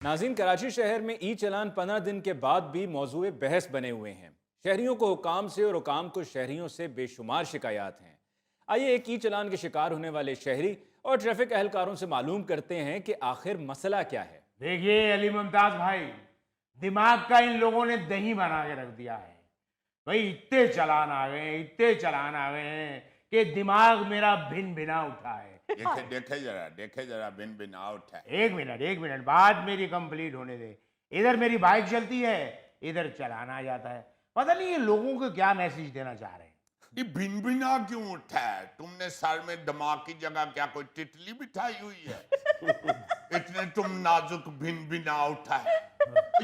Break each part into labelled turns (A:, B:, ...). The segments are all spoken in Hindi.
A: नाज़रीन, कराची शहर में ई चलान 15 दिन के बाद भी मौजूए बहस बने हुए हैं। शहरियों को हुकाम से और हुकाम को शहरियों से बेशुमार शिकायत हैं। आइए एक ई चलान के शिकार होने वाले शहरी और ट्रैफिक एहलकारों से मालूम करते हैं कि आखिर मसला क्या है।
B: देखिए अली मुमताज भाई, दिमाग का इन लोगों ने दही बना के रख दिया है। भाई इतने चलान आ गए हैं, इतने चलान आ गए हैं कि दिमाग मेरा भिन भिना उठा है।
C: देखे जरा बिन बिन आउट है।
B: एक मिनट, बात मेरी कंप्लीट होने दे। इधर मेरी बाइक चलती है, इधर चलाना आ जाता है। पता नहीं ये लोगों को क्या मैसेज देना चाह रहे हैं।
C: ये भिन भिना क्यों उठा है? तुमने सर में दिमाग की जगह क्या कोई तितली बिठाई हुई है? इतने तुम नाजुक भिन भिना उठा है।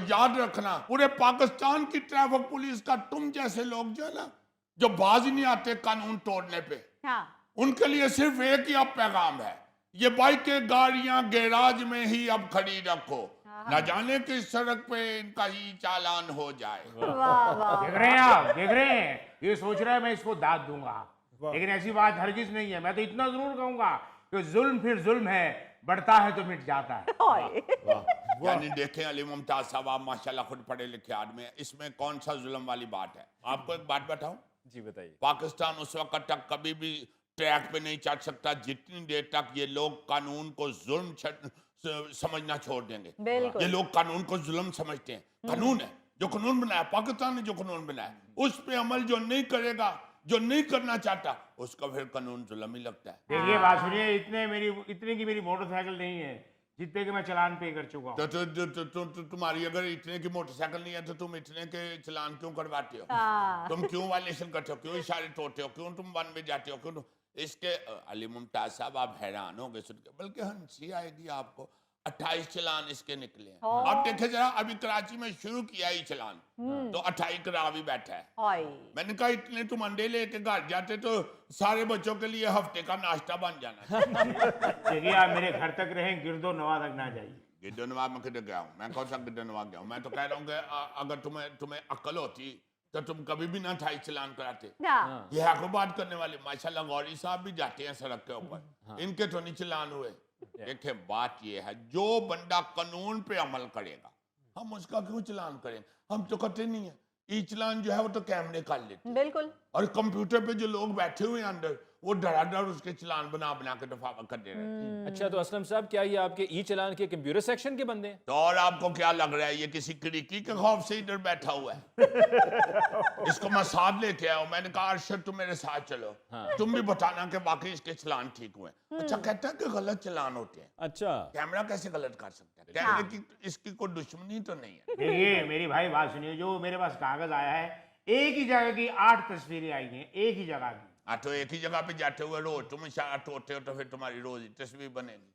C: याद रखना, पूरे पाकिस्तान की ट्रैफिक पुलिस का तुम जैसे लोग जो है ना, जो बाज नहीं आते कानून तोड़ने पे,
D: हाँ।
C: उनके लिए सिर्फ एक ही अब पैगाम है, ये बाइकें गाड़ियां गैराज में ही अब खड़ी रखो, न जाने किस सड़क पे इनका ही चालान हो जाए।
D: वाह वाह।
B: देख रहे हैं आप, देख रहे हैं, ये सोच रहा है मैं इसको दाद दूंगा, लेकिन ऐसी बात हरगिज नहीं है। मैं तो इतना जरूर कहूंगा कि जुल्म फिर जुल्म है, बढ़ता है तो मिट जाता है।
C: यानी देखें अली मुमताज साहब, आप माशाल्लाह खुद पढ़े लिखे आदमी हैं, इसमें कौन सा जुल्म वाली बात है? आपको एक बात बताऊं,
A: जी बताइए।
C: पाकिस्तान उस वक्त तक कभी भी ट्रैक पे नहीं चढ़ सकता जितनी देर तक ये लोग कानून को जुल्म समझना छोड़ देंगे।
D: बिल्कुल।
C: ये लोग कानून को जुल्म समझते हैं। कानून है, जो कानून बनाया पाकिस्तान ने, जो कानून बनाया उस पे अमल जो नहीं करेगा, जो नहीं करना चाहता, उसका फिर कानून जुल्म ही लगता है।
B: देखिए बात सुनिए, इतने की मेरी मोटरसाइकिल नहीं है जितने के मैं चलान पे कर चुका हूँ।
C: तो तुम्हारी अगर इतने की मोटरसाइकिल नहीं है तो तुम इतने के चलान क्यों करवाते हो?
D: हाँ।
C: तुम क्यों वायलेशन करते हो? क्यों इशारे तोड़ते हो? क्यों तुम वन में जाते हो? क्यों इसके अली मुमताज साहब, आप हैरान होंगे सुन के, बल्कि हंसी आएगी आपको। 28 चलान इसके निकले हैं। अब देखे जरा, अभी कराची में शुरू किया ही चलान, तो 28 करा भी बैठा है।
D: हाय।
C: मैंने कहा इतने तुम अंडे लेके घर जाते तो सारे बच्चों के लिए हफ्ते का नाश्ता बन जाना।
B: देखिए आप मेरे घर तक रहें, गिरदो नवा तक ना जाइए।
C: गिरदोनवा में किधर गया हूँ मैं? कौन सा गिरदोनवा गया हूँ? मैं तो कह रहा हूँ कि अगर तुम्हें अक्ल होती तो तुम कभी भी ना 28 चलान कराते।
D: हाँ।
C: ये है को बात करने वाले, माशाल्लाह गौरी साहब भी जाते हैं सड़क के ऊपर, इनके तो नहीं चलान हुए। देखे बात ये है, जो बंदा कानून पे अमल करेगा हम उसका क्यों चलान करें? हम तो करते नहीं है। ई चलान जो है वो तो कैमरे कर लेते हैं।
D: बिल्कुल।
C: और कंप्यूटर पे जो लोग बैठे हुए हैं अंदर, वो डराडर उसके चलान बना बना के दफा कर दे रहे हैं।
A: अच्छा, तो असलम साहब, क्या ये आपके ई चलान के कंप्यूटर सेक्शन के बंदे हैं?
C: तो और आपको क्या लग रहा है ये किसी खिड़की के खौफ से इधर बैठा हुआ है? इसको मैं साथ लेके आया हूं। मैंने कहा अरशद तुम मेरे साथ चलो, तुम भी बताना कि वाकई इसके चलान ठीक हुए। अच्छा, कहता है कि गलत चलान होते हैं।
A: अच्छा,
C: कैमरा कैसे गलत कर सकता है? कैमरे की इसकी कोई दुश्मनी तो नहीं है।
B: देखिए मेरी भाई बात सुनिए, जो मेरे पास कागज आया है, एक ही जगह की 8 तस्वीरें आई हैं, एक ही जगह की।
C: तो एक ही जगह पे जाते हुए रोज तुम इशारा तोड़ते हो तो फिर तुम्हारी रोज ही तस्वीर बनेगी।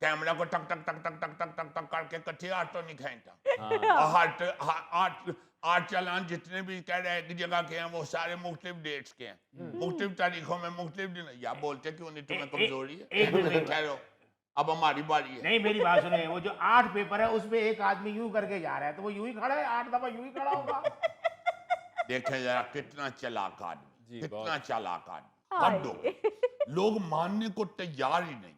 C: कैमरा को टक टक टक टक टक टक टक टक करके कट्ठी 8 तो नहीं खेचता। और 8 चालान जितने भी कह रहे हैं एक जगह के हैं, वो सारे मुख्तलिफ डेट्स के हैं, मुख्तलिफ तारीखों में, मुख्तलिफ दिन। या बोलते क्यों नहीं? तुम्हें कमजोरी है?
B: एक मिनट
C: ठहरो, अब हमारी बारी है।
B: नहीं मेरी बात सुनिए, वो जो 8 पेपर है उसमें एक आदमी यूं करके जा रहा है, तो वो यूं ही खड़ा है, 8 दफा यूं ही खड़ा होगा।
C: देखें जरा कितना चालाक आदमी, कितना
A: बहुत।
C: चालाक आदमी। हद हो गई। लोग मानने को तैयार ही नहीं।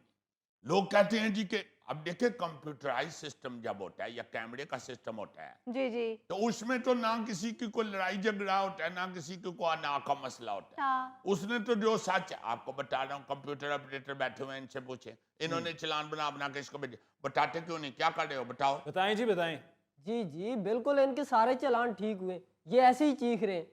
C: लोग कहते हैं जी कि अब देखे कंप्यूटराइज सिस्टम जब होता है या कैमरे का सिस्टम होता है,
D: जी जी।
C: तो उसमें तो ना किसी की कोई लड़ाई झगड़ा होता है, ना किसी की कोई अना का मसला होता है।
D: हाँ।
C: उसने तो जो सच है, आपको बता रहा हूँ, कंप्यूटर ऑपरेटर बैठे हुए हैं, इनसे पूछे, इन्होंने चलान बना बना के इसको भेजे। बताते क्यों नहीं? क्या कर रहे हो? बताओ।
A: बताएं जी बताएं।
E: जी जी बिल्कुल, इनके सारे चालान ठीक हुए, ये ऐसे ही चीख रहे हैं।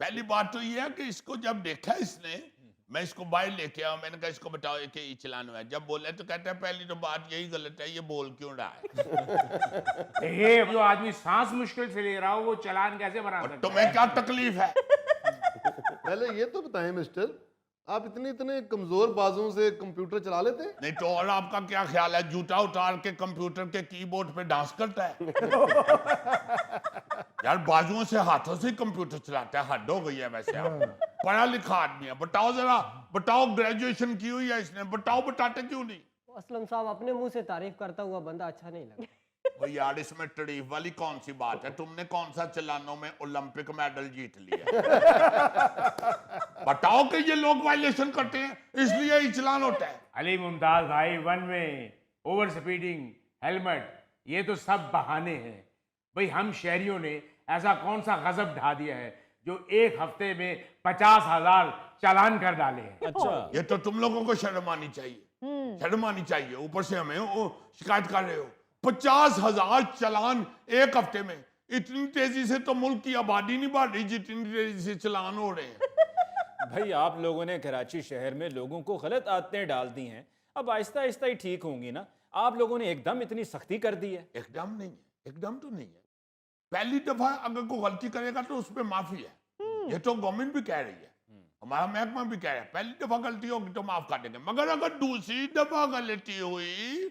C: पहली बात तो ये है कि इसको जब देखा इसने, मैं इसको बाहर लेके आया, मैंने कहा इसको बताओ कि ये चलान हुआ है। जब बोले तो कहता है पहली तो बात यही गलत है, ये बोल क्यों रहा है?
B: ये जो आदमी सांस मुश्किल से ले रहा हो, वो चालान कैसे बना सकता है?
C: तुम्हें क्या तकलीफ है?
F: पहले ये तो बताएं मिस्टर, आप इतने कमजोर बाजों से कंप्यूटर चला लेते हैं?
C: नहीं तो और आपका क्या ख्याल है, जूता उतार के कंप्यूटर के कीबोर्ड पे डांस करता है? यार बाजुओं से, हाथों से कंप्यूटर चलाता है, हद हो गई है। वैसे आप पढ़ा लिखा आदमी है, बताओ जरा, बताओ ग्रेजुएशन की हुई है इसने, बताओ, बताते क्यों नहीं?
E: असलम साहब, अपने मुंह से तारीफ करता हुआ बंदा अच्छा नहीं लगा।
C: भाई यार, इसमें तारीफ वाली कौन सी बात है? तुमने कौन सा चलानों में ओलंपिक मेडल जीत लिया? बताओ कि ये लोग वायलेशन करते हैं इसलिए ही चलान होता है।
B: अली मुमताज भाई, one way, over speeding, helmet, ये तो सब बहाने हैं। भाई हम शहरियों ने ऐसा कौन सा गजब ढा दिया है जो एक हफ्ते में 50,000 चालान कर डाले हैं।
A: अच्छा,
C: ये तो तुम लोगों को शर्म आनी चाहिए, शर्म आनी चाहिए। ऊपर से हमें वो शिकायत कर रहे हो। 50,000 चालान एक हफ्ते में। इतनी तेजी से तो मुल्क की आबादी नहीं बढ़ रही जितनी तेजी से चालान हो रहे हैं।
A: भाई आप लोगों ने कराची शहर में लोगों को गलत आदतें डाल दी हैं, अब आहिस्ता आहिस्ता ही ठीक होंगी ना। आप लोगों ने एकदम इतनी सख्ती कर दी है।
C: एकदम नहीं है, एकदम तो नहीं है। पहली दफा अगर कोई गलती करेगा तो उस पर माफी है। ये तो गवर्नमेंट भी कह रही है, हमारा महकमा भी कह रहा है, पहली दफा गलती होगी तो माफ कर देंगे। मगर अगर दूसरी दफा गलती हुई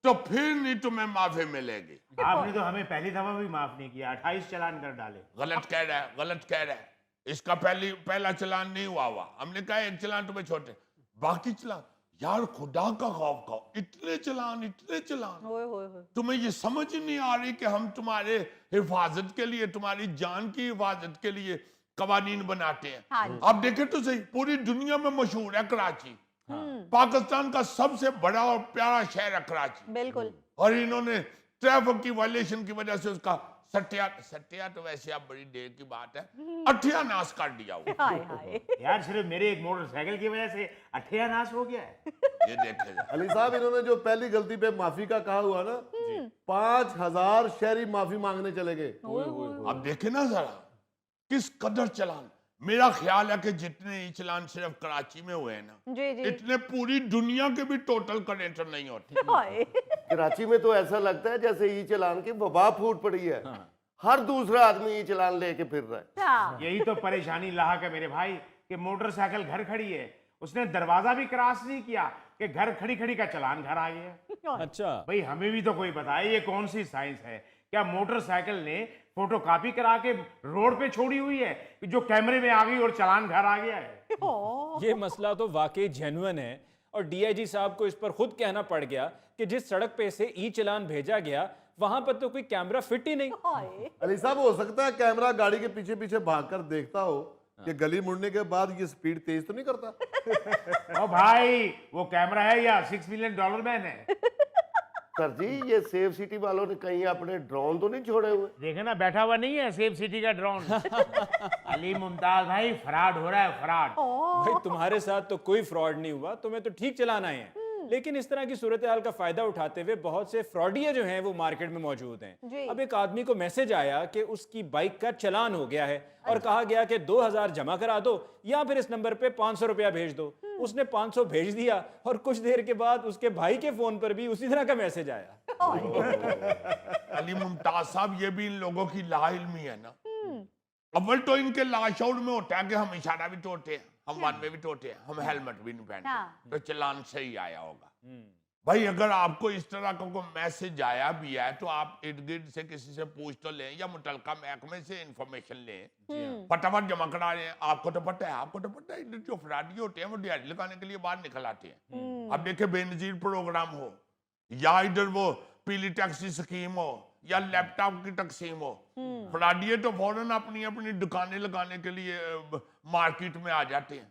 C: तो फिर नहीं तुम्हें माफी मिलेगी।
B: आपने तो हमें पहली दफा भी माफ नहीं किया, 28 चालान कर डाले।
C: गलत कह रहा है, गलत कह रहा है। इसका पहला चालान नहीं हुआ। हमने कहा एक चालान तुम्हें छोटे, बाकी चालान। यार खुदा का खौफ खाओ, इतने चालान तुम्हें ये समझ नहीं आ रही कि हम तुम्हारे हिफाजत के लिए, तुम्हारी जान की हिफाजत के लिए कवानीन बनाते हैं।
D: हाँ जी।
C: आप देखें तो सही, पूरी दुनिया में मशहूर है कराची। पाकिस्तान का सबसे बड़ा और प्यारा शहर है कराची।
D: बिल्कुल।
C: और इन्होंने ट्रैफिक की वायलेशन की वजह से उसका सत्या तो वैसे अब बड़ी देर की बात है, अठ्यानाश कर दिया वो।
D: हाय हाय।
B: यार सिर्फ मेरे एक मोटरसाइकिल की वजह से अठ्यानाश हो गया है।
C: ये देखेगा।
F: अली साहब, इन्होंने जो पहली गलती पे माफी का कहा हुआ ना, 5,000 शहरी माफी मांगने चले गए।
C: अब देखे ना जरा किस कदर चालान। मेरा ख्याल है कि जितने ही चालान सिर्फ कराची में हुए हैं ना,
D: जी जी।
C: इतने पूरी दुनिया के भी टोटल करेंटर नहीं होते।
D: हाय।
G: कराची में तो ऐसा लगता है जैसे ई चलान की वबा फूट पड़ी है। हर दूसरा आदमी ई चलान लेके फिर रहा है।
D: हाँ।
B: यही तो परेशानी लाक है मेरे भाई कि मोटरसाइकिल घर खड़ी है, उसने दरवाजा भी क्रॉस नहीं किया कि घर खड़ी खड़ी का चालान घर आ गया।
A: अच्छा,
B: भाई हमें भी तो कोई बताए ये कौन सी साइंस है? क्या मोटरसाइकिल ने फोटोकॉपी करा के रोड पे छोड़ी हुई है कि जो कैमरे में आ गई और चालान घर आ गया है?
A: ये मसला तो वाकई जेन्युइन है और डीआईजी साहब को इस पर खुद कहना पड़ गया कि जिस सड़क पे से ई चालान भेजा गया वहां पर तो कोई कैमरा फिट ही नहीं।
D: हाय।
F: अली साहब, हो सकता है कैमरा गाड़ी के पीछे पीछे भागकर देखता हो कि गली मुड़ने के बाद ये स्पीड तेज तो नहीं करता।
B: ओ भाई वो कैमरा है या $6 मिलियन मैन है?
G: सर जी, ये सेफ सिटी वालों ने कहीं अपने ड्रोन तो नहीं छोड़े हुए?
B: देखे ना, बैठा हुआ नहीं है सेफ सिटी का ड्रोन। अली मुमताज भाई, फ्रॉड हो रहा है, फ्रॉड।
A: भाई तुम्हारे साथ तो कोई फ्रॉड नहीं हुआ, तुम्हें तो ठीक चलाना है। लेकिन इस तरह की सूरत हाल का फायदा उठाते हुए बहुत से फ्रॉडिये जो हैं वो मार्केट में मौजूद
D: जी।
A: हैं। अब एक आदमी को मैसेज आया कि उसकी बाइक का चालान हो गया है और कहा गया कि 2,000 जमा करा दो या फिर इस नंबर पे 500 रुपया भेज दो। उसने 500 भेज दिया और कुछ देर के बाद उसके भाई के फोन पर भी उसी तरह का मैसेज आया।
C: अली मुमताज साहब, ये भी इन लोगों की लाइल्मी है ना। अव्वल तो इनके लाशौर में होता है कि हम इशारा भी तोड़ते हैं, हम वन में भी तोड़ते हैं, हम हेलमेट भी नहीं पहनते,
D: हाँ।
C: तो चालान सही आया होगा। भाई अगर आपको इस तरह का कोई मैसेज आया भी है तो आप इर्द गिर्द से किसी से पूछ तो लें या मुतलका महकमे से इंफॉर्मेशन लें, फटाफट जमा करा लें। आपको तो पता है इधर जो फ्राडी होते हैं वो दिहाड़ी लगाने के लिए बाहर निकल आते हैं। अब देखिए बेनजीर प्रोग्राम हो या इधर वो पीली टैक्सी स्कीम हो या लैपटॉप की तकसीम हो, फ्राडिये तो फौरन अपनी अपनी दुकानें लगाने के लिए मार्केट में आ जाते हैं।